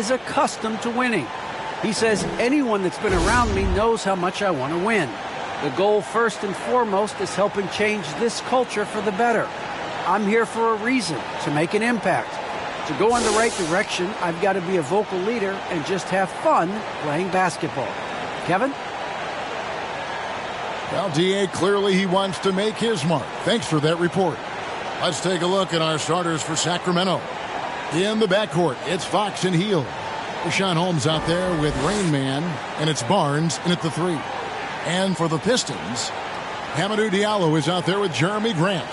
is accustomed to winning. He says anyone that's been around me knows how much I want to win. The goal first and foremost is helping change this culture for the better. I'm here for a reason, to make an impact. To go in the right direction, I've got to be a vocal leader and just have fun playing basketball. Kevin? Well, D.A., clearly he wants to make his mark. Thanks for that report. Let's take a look at our starters for Sacramento. In the backcourt, it's Fox and Hield. Rashawn Holmes out there with Rain Man, and it's Barnes in at the 3. And for the Pistons, Hamidou Diallo is out there with Jeremy Grant.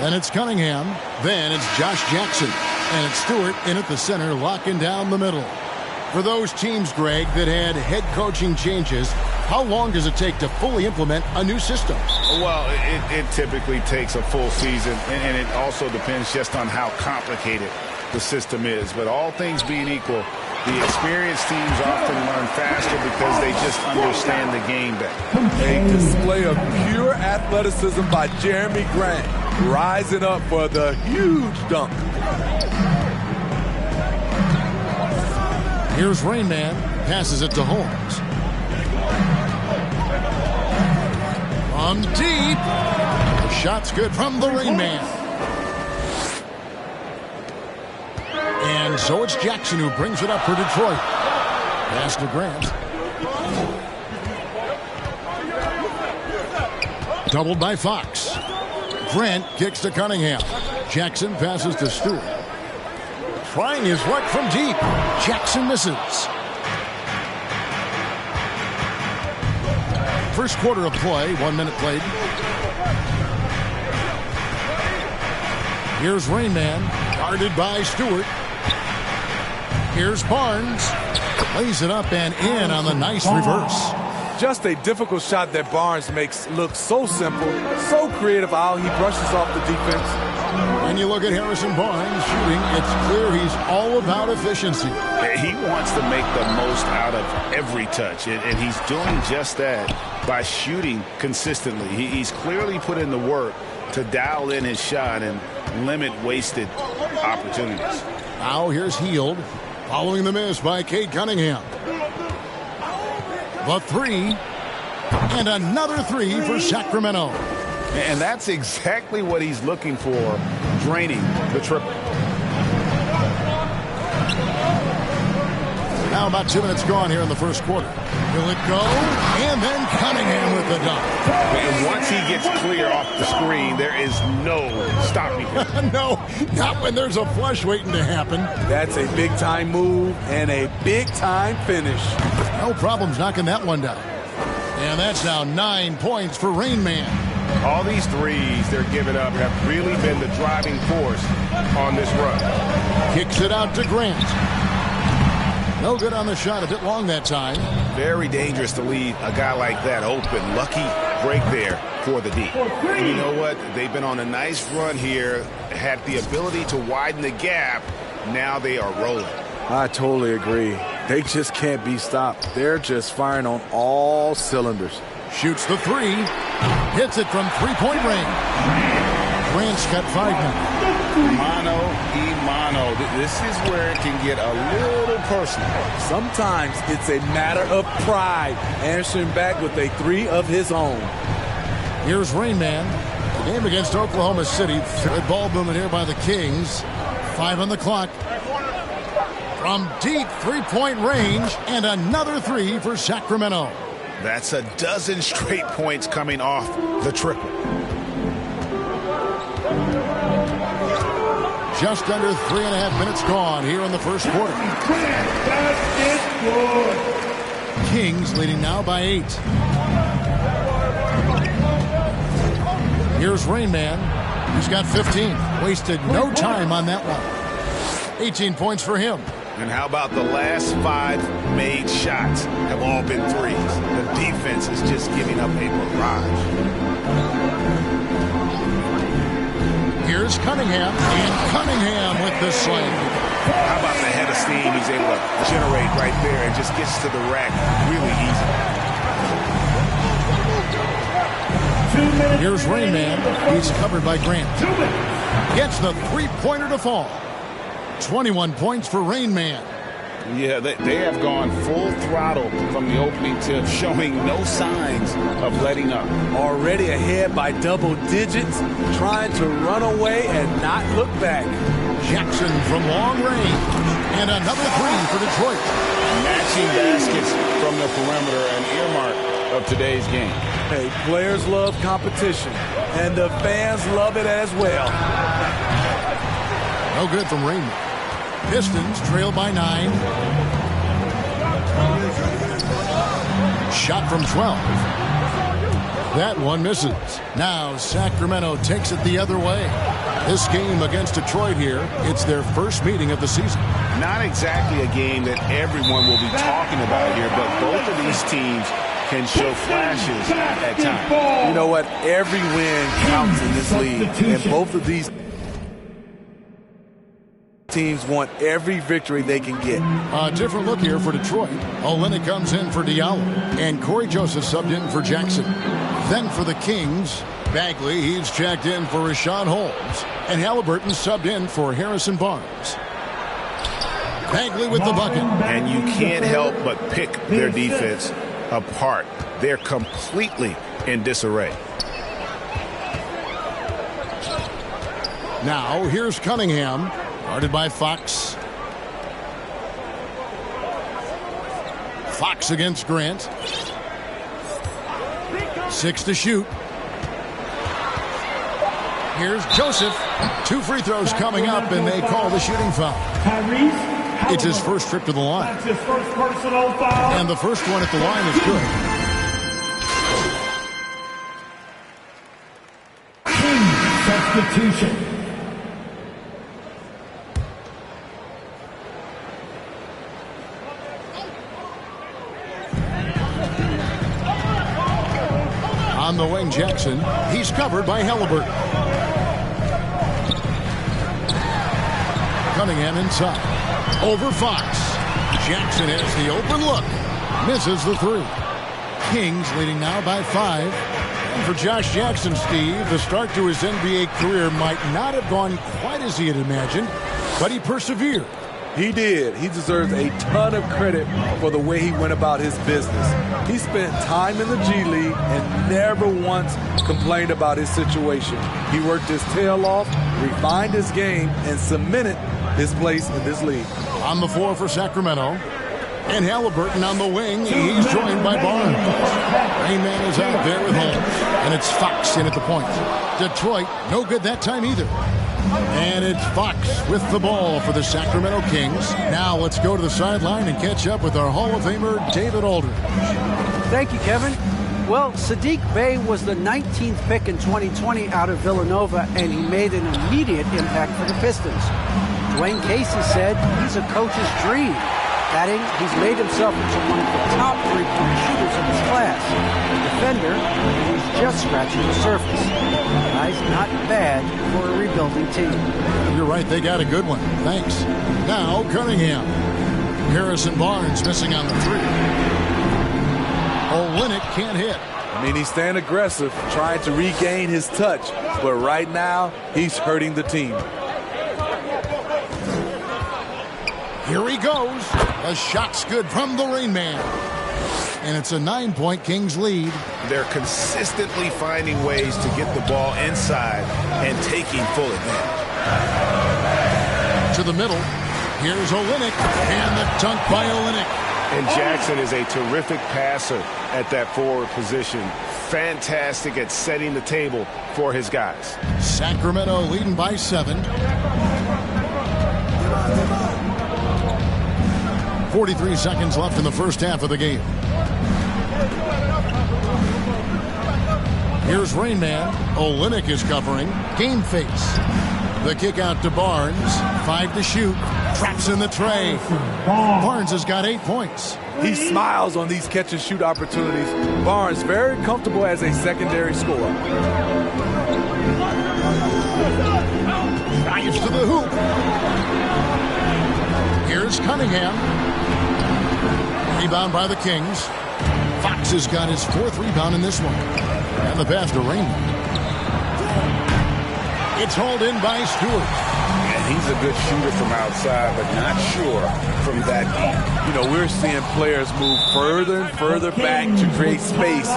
Then it's Cunningham. Then it's Josh Jackson. And it's Stewart in at the center, locking down the middle. For those teams, Greg, that had head coaching changes, how long does it take to fully implement a new system? Well, it typically takes a full season, and it also depends just on how complicated the system is. But all things being equal, the experienced teams often learn faster because they just understand the game better. A display of pure athleticism by Jeremy Grant, rising up for the huge dunk. Here's Rain Man, passes it to Holmes. From deep. The shot's good from the Rain Man. And so it's Jackson who brings it up for Detroit. Pass to Grant. Doubled by Fox. Grant kicks to Cunningham. Jackson passes to Stewart. Trying his luck from deep. Jackson misses. First quarter of play, 1 minute played. Here's Rain Man, guarded by Stewart. Here's Barnes. Lays it up and in on the nice reverse. Just a difficult shot that Barnes makes look so simple, so creative how he brushes off the defense. And you look at Harrison Barnes shooting, it's clear he's all about efficiency. He wants to make the most out of every touch, and he's doing just that by shooting consistently. He's clearly put in the work to dial in his shot and limit wasted opportunities. Now here's Hield, following the miss by Cade Cunningham. The 3, and another 3 for Sacramento. And that's exactly what he's looking for, draining the triple. Now about 2 minutes gone here in the first quarter. Will it go? And then Cunningham with the dunk. And once he gets clear off the screen, there is no stopping him. No, not when there's a flush waiting to happen. That's a big-time move and a big-time finish. No problems knocking that one down. And that's now 9 points for Rain Man. All these threes they're giving up have really been the driving force on this run. Kicks it out to Grant. No good on the shot, a bit long that time. Very dangerous to leave a guy like that open. Lucky break there for the D. And you know what? They've been on a nice run here, had the ability to widen the gap. Now they are rolling. I totally agree. They just can't be stopped. They're just firing on all cylinders. Shoots the 3. Hits it from three-point range. Grant's got 5 now. Mano. This is where it can get a little personal. Sometimes it's a matter of pride, answering back with a 3 of his own. Here's Rain Man. The game against Oklahoma City. Good ball movement here by the Kings. 5 on the clock. From deep three-point range, and another 3 for Sacramento. That's a dozen straight points coming off the triple. Just under 3.5 minutes gone here in the first quarter. Kings leading now by 8. Here's Rain Man. He's got 15. Wasted no time on that one. 18 points for him. And how about the last 5 made shots have all been threes? The defense is just giving up a barrage. Here's Cunningham, and Cunningham with the slam. How about the head of steam he's able to generate right there and just gets to the rack really easy. Here's Rain Man. He's covered by Grant. Gets the three-pointer to fall. 21 points for Rain Man. Yeah, they have gone full throttle from the opening tip, showing no signs of letting up. Already ahead by double digits, trying to run away and not look back. Jackson from long range. And another three for Detroit. Matching baskets from the perimeter, an earmark of today's game. Hey, players love competition, and the fans love it as well. No good from Raymond. Pistons trail by 9. Shot from 12. That one misses. Now Sacramento takes it the other way. This game against Detroit here, it's their first meeting of the season. Not exactly a game that everyone will be talking about here, but both of these teams can show flashes at times. You know what? Every win counts in this league, and both of these teams want every victory they can get. A different look here for Detroit. Olynyk comes in for Diallo, and Corey Joseph subbed in for Jackson. Then for the Kings, Bagley, he's checked in for Rashawn Holmes, and Halliburton subbed in for Harrison Barnes. Bagley with the bucket. And you can't help but pick their defense apart. They're completely in disarray. Now here's Cunningham. Guarded by Fox. Fox against Grant. 6 to shoot. Here's Joseph. 2 free throws coming up, and they call the shooting foul. It's his first trip to the line. That's his first personal foul. And the first one at the line is good. Substitution. On the wing, Jackson. He's covered by Halliburton. Cunningham inside. Over Fox. Jackson has the open look. Misses the 3. Kings leading now by 5. And for Josh Jackson, Steve, the start to his NBA career might not have gone quite as he had imagined, but he persevered. He did. He deserves a ton of credit for the way he went about his business. He spent time in the G League and never once complained about his situation. He worked his tail off, refined his game, and cemented his place in this league. On the floor for Sacramento. And Halliburton on the wing. He's joined by Barnes. Rayman is out there with Holmes. And it's Fox in at the point. Detroit, no good that time either. And it's Fox with the ball for the Sacramento Kings. Now let's go to the sideline and catch up with our Hall of Famer, David Aldridge. Thank you, Kevin. Well, Sadiq Bey was the 19th pick in 2020 out of Villanova, and he made an immediate impact for the Pistons. Dwayne Casey said he's a coach's dream, adding he's made himself into one of the top three-point shooters of his class. Defender, and he's just scratching the surface. Guy's not bad for a rebuilding team. You're right, they got a good one. Thanks. Now, Cunningham. Harrison Barnes missing on the 3. Olynyk can't hit. I mean, he's staying aggressive, trying to regain his touch. But right now, he's hurting the team. Here he goes. A shot's good from the Rain Man. And it's a 9-point Kings lead. They're consistently finding ways to get the ball inside and taking full advantage. To the middle. Here's Olynyk. And the dunk by Olynyk. And Jackson is a terrific passer at that forward position. Fantastic at setting the table for his guys. Sacramento leading by 7. 43 seconds left in the first half of the game. Here's Rain Man. Olynyk is covering. Game face. The kick out to Barnes. 5 to shoot. Traps in the tray. Barnes has got 8 points. He smiles on these catch-and-shoot opportunities. Barnes very comfortable as a secondary scorer. Drives to the hoop. Here's Cunningham. Rebound by the Kings. Fox has got his 4th rebound in this one. And the pass to Raymond. It's hauled in by Stewart. And He's a good shooter from outside, but not sure from that deep. You know, we're seeing players move further and further back to create space,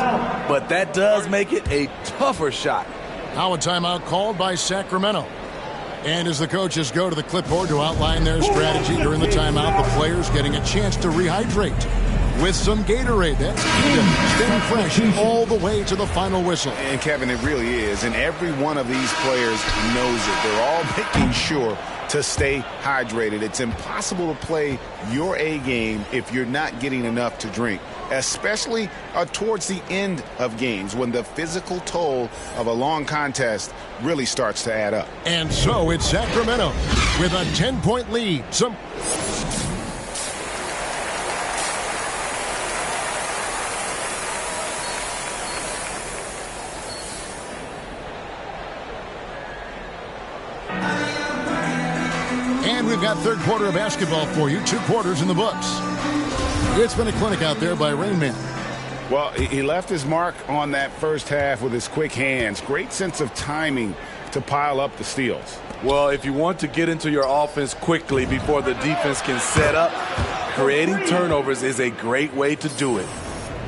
but that does make it a tougher shot. Now a timeout called by Sacramento. And as the coaches go to the clipboard to outline their strategy during the timeout, the players getting a chance to rehydrate with some Gatorade. That's key to staying fresh all the way to the final whistle. And, Kevin, it really is. And every one of these players knows it. They're all making sure to stay hydrated. It's impossible to play your A game if you're not getting enough to drink, especially towards the end of games when the physical toll of a long contest really starts to add up. And so it's Sacramento with a 10-point lead. And we've got third quarter of basketball for you. 2 quarters in the books. It's been a clinic out there by Rain Man. Well, he left his mark on that first half with his quick hands. Great sense of timing to pile up the steals. Well, if you want to get into your offense quickly before the defense can set up, creating turnovers is a great way to do it.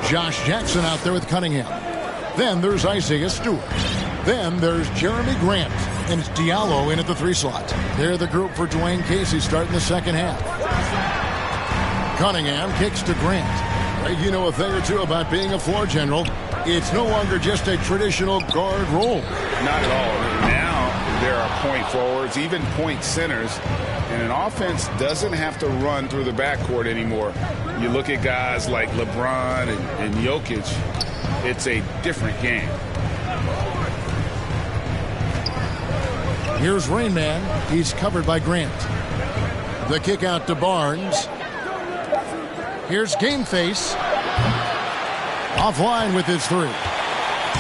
Josh Jackson out there with Cunningham. Then there's Isaiah Stewart. Then there's Jeremy Grant. And it's Diallo in at the 3 slot. They're the group for Dwayne Casey starting the second half. Cunningham kicks to Grant. You know a thing or two about being a floor general. It's no longer just a traditional guard role. Not at all. Now there are point forwards, even point centers, and an offense doesn't have to run through the backcourt anymore. You look at guys like LeBron and Jokic, it's a different game. Here's Rain Man. He's covered by Grant. The kick out to Barnes. Here's Game Face. Offline with his 3.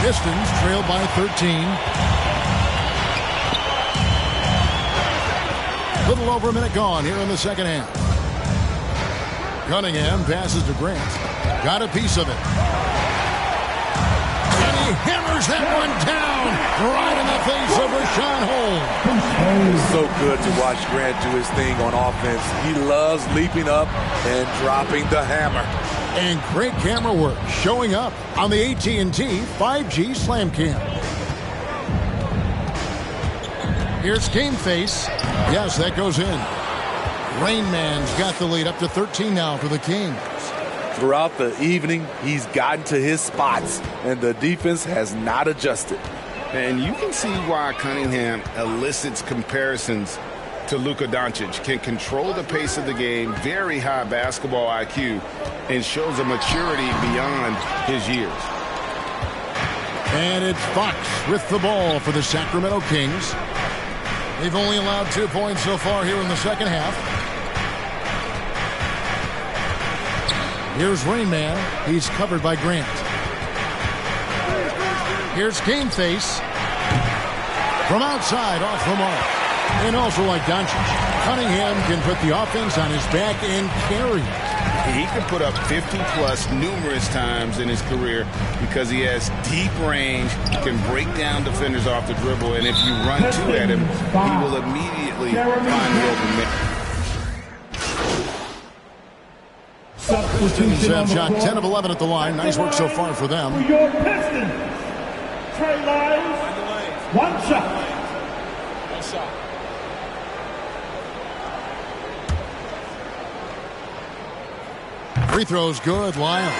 Pistons trail by 13. Little over a minute gone here in the second half. Cunningham passes to Grant. Got a piece of it. And he hammers that one down right in the face of Rashawn Holmes. It's so good to watch Grant do his thing on offense. He loves leaping up and dropping the hammer. And great camera work showing up on the AT&T 5G Slam Cam. Here's Game Face. Yes, that goes in. Rain Man's got the lead up to 13 now for the Kings. Throughout the evening, he's gotten to his spots, and the defense has not adjusted. And you can see why Cunningham elicits comparisons to Luka Doncic. Can control the pace of the game, very high basketball IQ, and shows a maturity beyond his years. And it's Fox with the ball for the Sacramento Kings. They've only allowed 2 points so far here in the second half. Here's Rain Man. He's covered by Grant. Here's Game Face. From outside, off the mark. And also like Doncic, Cunningham can put the offense on his back and carry it. He can put up 50-plus numerous times in his career because he has deep range, can break down defenders off the dribble, and if you run 2 at him, he will immediately find the open man. Pistons shot 10 of 11 at the line. Nice work so far for them. For your Pistons, Trey Lyles, 1 shot. Free throws good, Lyle.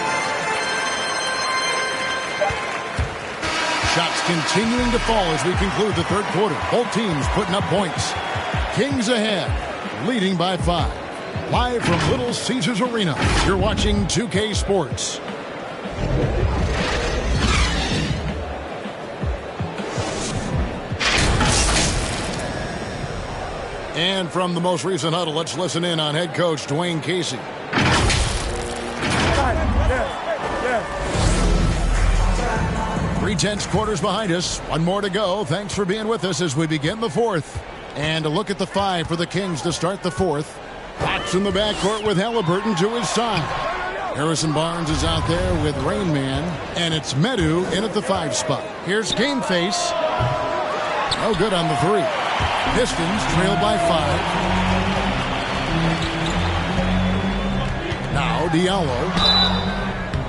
Shots continuing to fall as we conclude the third quarter. Both teams putting up points. Kings ahead, leading by 5. Live from Little Caesars Arena, you're watching 2K Sports. And from the most recent huddle, let's listen in on head coach Dwayne Casey. 3/10 quarters behind us. 1 more to go. Thanks for being with us as we begin the 4th. And a look at the 5 for the Kings to start the 4th. Fox in the backcourt with Halliburton to his side. Harrison Barnes is out there with Rain Man. And it's Medu in at the 5 spot. Here's Game Face. No good on the 3. Pistons trail by 5. Now Diallo.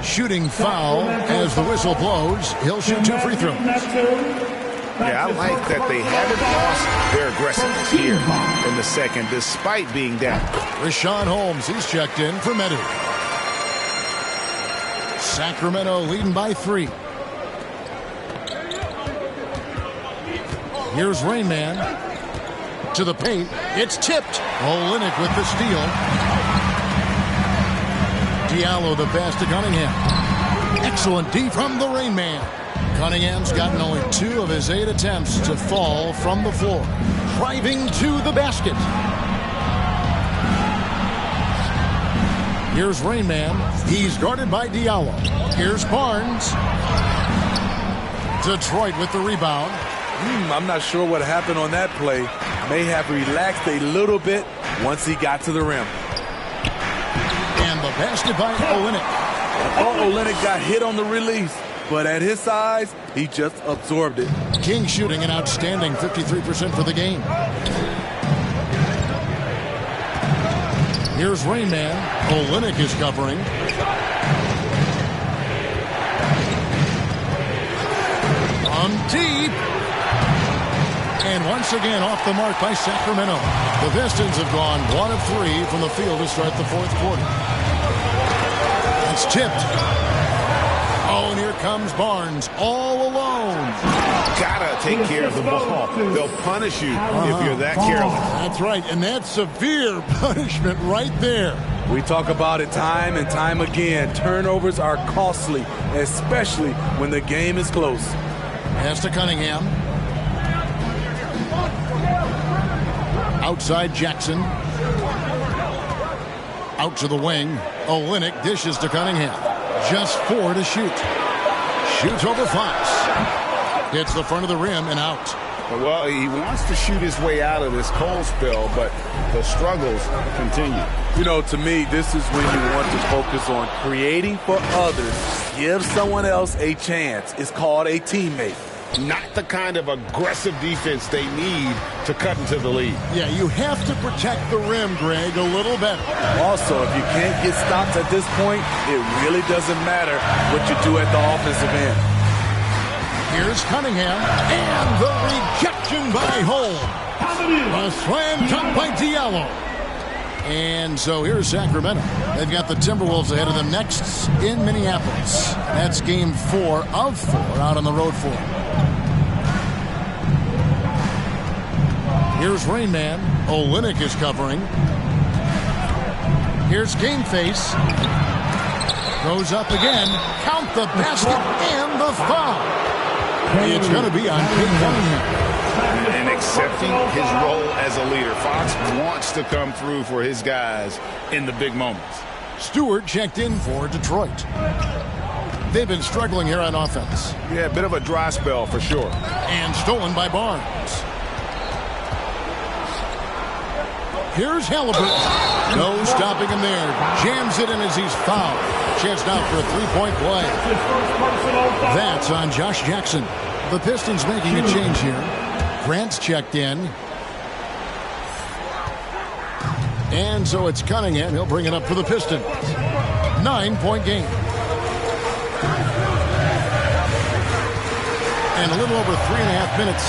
Shooting foul as the whistle blows. He'll shoot 2 free throws. Yeah, I like that they haven't lost their aggressiveness here in the second, despite being down. Richaun Holmes, he's checked in for Medu. Sacramento leading by 3. Here's Rain Man. To the paint. It's tipped. Olynyk with the steal. Diallo the pass to Cunningham. Excellent D from the Rain Man. Cunningham's gotten only 2 of his 8 attempts to fall from the floor. Driving to the basket. Here's Rain Man. He's guarded by Diallo. Here's Barnes. Detroit with the rebound. I'm not sure what happened on that play. May have relaxed a little bit once he got to the rim. And the basket by Olynyk. I thought Olynyk got hit on the release, but at his size, he just absorbed it. King shooting an outstanding 53% for the game. Here's Rain Man. Olynyk is covering. On deep. And once again off the mark by Sacramento. The Pistons have gone 1 of 3 from the field to start the 4th quarter. It's tipped. Oh, and here comes Barnes all alone. Gotta take care of the ball. They'll punish you if you're that careless. That's right, and that's severe punishment right there. We talk about it time and time again. Turnovers are costly, especially when the game is close. Pass to Cunningham. Outside Jackson. Out to the wing. Olynyk dishes to Cunningham. Just 4 to shoot. Shoots over Fox. Hits the front of the rim and out. Well, he wants to shoot his way out of this cold spell, but the struggles continue. You know, to me, this is when you want to focus on creating for others. Give someone else a chance. It's called a teammate. Not the kind of aggressive defense they need to cut into the lead. Yeah, you have to protect the rim, Greg, a little better. Also, if you can't get stops at this point, it really doesn't matter what you do at the offensive end. Here's Cunningham, and the rejection by Holmes. A slam dunk by Diallo. And so here's Sacramento. They've got the Timberwolves ahead of them next in Minneapolis. That's game 4 of 4 out on the road for them. Here's Rain Man. Olynyk is covering. Here's Game Face. Goes up again. Count the basket and the foul. It's going to be on Kate Cunningham. And accepting his role as a leader. Fox wants to come through for his guys in the big moments. Stewart checked in for Detroit. They've been struggling here on offense. Yeah, a bit of a dry spell for sure. And stolen by Barnes. Here's Halliburton. No stopping him there. Jams it in as he's fouled. Chance now for a 3-point play. That's on Josh Jackson. The Pistons making a change here. Grant's checked in. And so it's Cunningham. He'll bring it up for the Pistons. 9-point game. And a little over 3.5 minutes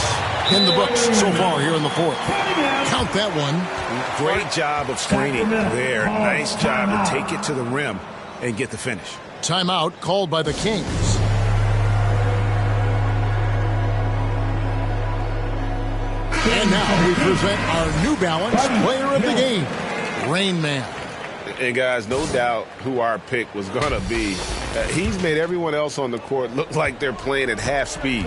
in the books so far here in the 4th. Count that one. Great job of screening there. Nice job to take it to the rim and get the finish. Timeout called by the Kings. And now we present our New Balance player of the game, Rain Man. And guys, no doubt who our pick was going to be. He's made everyone else on the court look like they're playing at half speed.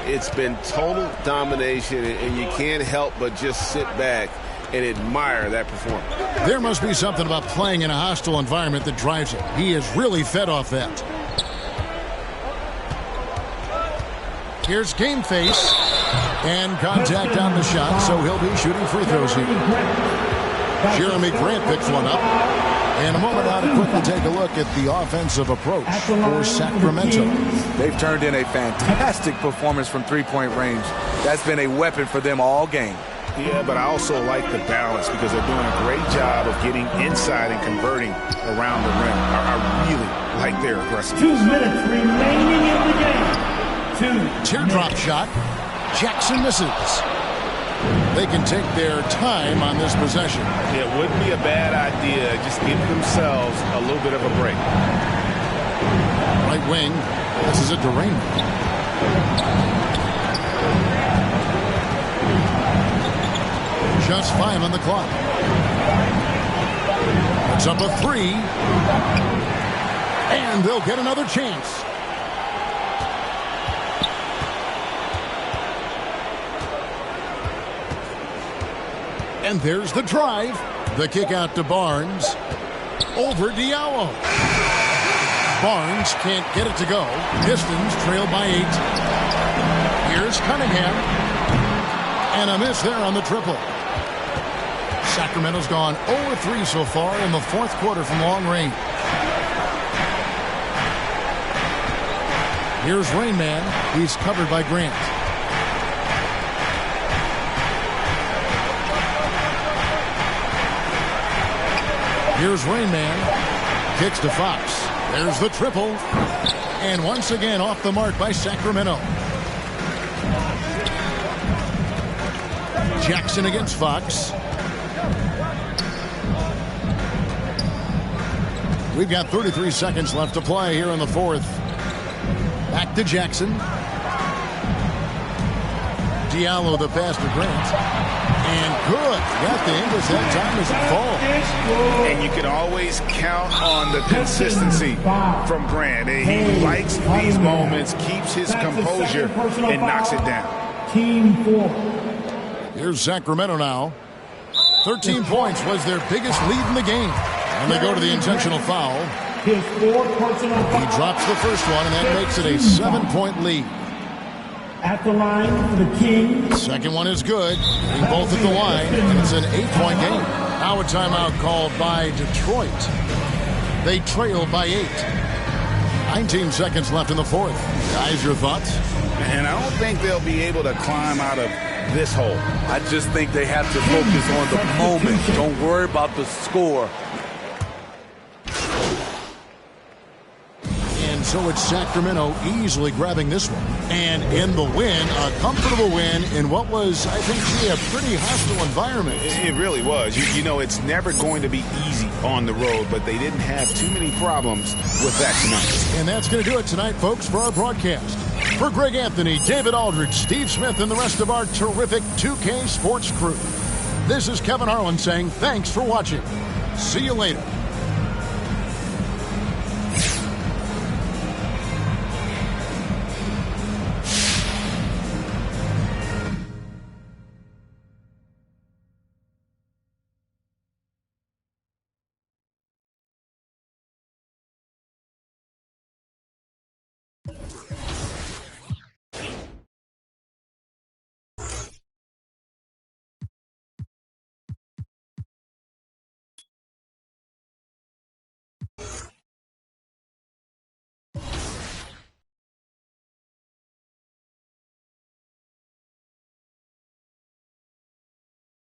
It's been total domination, and you can't help but just sit back and admire that performance. There must be something about playing in a hostile environment that drives it. He is really fed off that. Here's Game Face. And contact on the shot, so he'll be shooting free throws here. Jeremy Grant picks one up. And a moment now to quickly take a look at the offensive approach for Sacramento. They've turned in a fantastic performance from three-point range. That's been a weapon for them all game. Yeah, but I also like the balance because they're doing a great job of getting inside and converting around the rim. I really like their aggressiveness. 2 minutes remaining in the game. Teardrop shot. Jackson misses. They can take their time on this possession. It wouldn't be a bad idea. Just give themselves a little bit of a break. Right wing. This is a derangement. Just 5 on the clock. It's up a 3. And they'll get another chance. And there's the drive. The kick out to Barnes. Over Diallo. Barnes can't get it to go. Pistons trail by 8. Here's Cunningham. And a miss there on the triple. Sacramento's gone 0-3 so far in the fourth quarter from long range. Here's Rain Man. He's covered by Grant. Here's Rain Man. Kicks to Fox. There's the triple. And once again off the mark by Sacramento. Jackson against Fox. We've got 33 seconds left to play here in the fourth. Back to Jackson. Diallo the pass to Grant. And good. Got the English that time as it falls. And you can always count on the consistency from Grant. He likes these moments, keeps his composure, and knocks it down. Team 4. Here's Sacramento now. 13 points was their biggest lead in the game. And they go to the intentional foul. His 4 personal fouls. He drops the first one, and that makes it a 7-point lead. At the line for the Kings. Second one is good. Getting both at the line, and it's an 8-point game. Now a timeout called by Detroit. They trail by 8. 19 seconds left in the fourth. Guys, your thoughts? And I don't think they'll be able to climb out of this hole. I just think they have to focus on the moment. Don't worry about the score. And so it's Sacramento easily grabbing this one. And in the win, a comfortable win in what was, I think, a pretty hostile environment. It really was. You know, it's never going to be easy on the road, but they didn't have too many problems with that tonight. And that's going to do it tonight, folks, for our broadcast. For Greg Anthony, David Aldridge, Steve Smith, and the rest of our terrific 2K Sports crew, this is Kevin Harlan saying thanks for watching. See you later.